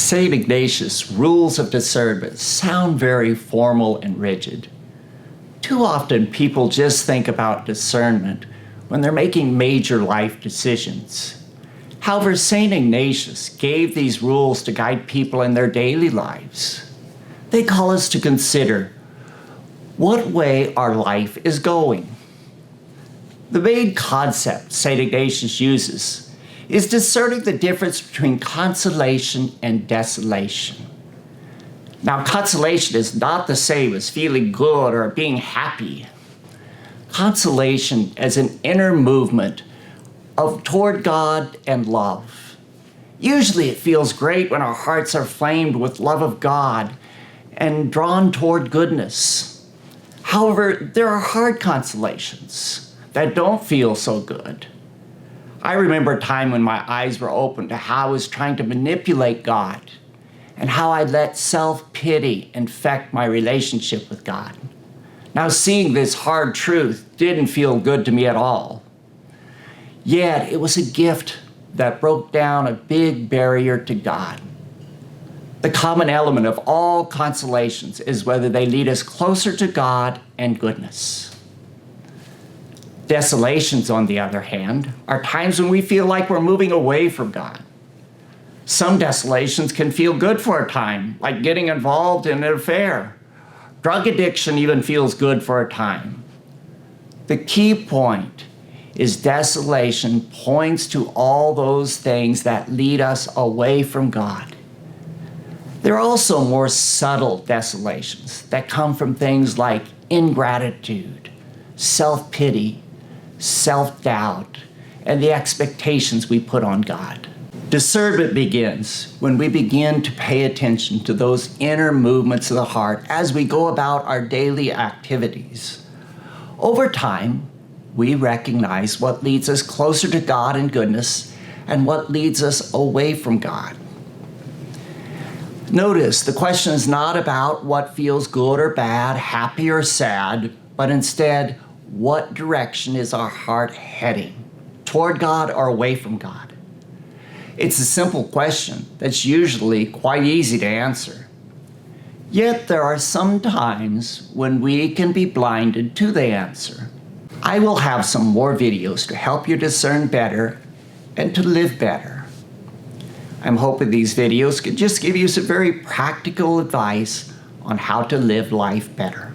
St. Ignatius' rules of discernment sound very formal and rigid. Too often people just think about discernment when they're making major life decisions. However, St. Ignatius gave these rules to guide people in their daily lives. They call us to consider what way our life is going. The main concept St. Ignatius uses is discerning the difference between consolation and desolation. Now, consolation is not the same as feeling good or being happy. Consolation is an inner movement toward God and love. Usually it feels great when our hearts are flamed with love of God and drawn toward goodness. However, there are hard consolations that don't feel so good. I remember a time when my eyes were open to how I was trying to manipulate God and how I let self-pity infect my relationship with God. Now, seeing this hard truth didn't feel good to me at all. Yet, it was a gift that broke down a big barrier to God. The common element of all consolations is whether they lead us closer to God and goodness. Desolations, on the other hand, are times when we feel like we're moving away from God. Some desolations can feel good for a time, like getting involved in an affair. Drug addiction even feels good for a time. The key point is desolation points to all those things that lead us away from God. There are also more subtle desolations that come from things like ingratitude, self-pity, self-doubt, and the expectations we put on God. Discernment begins when we begin to pay attention to those inner movements of the heart as we go about our daily activities. Over time, we recognize what leads us closer to God and goodness and what leads us away from God. Notice the question is not about what feels good or bad, happy or sad, but instead, what direction is our heart heading? Toward God or away from God? It's a simple question that's usually quite easy to answer. Yet there are some times when we can be blinded to the answer. I will have some more videos to help you discern better and to live better. I'm hoping these videos can just give you some very practical advice on how to live life better.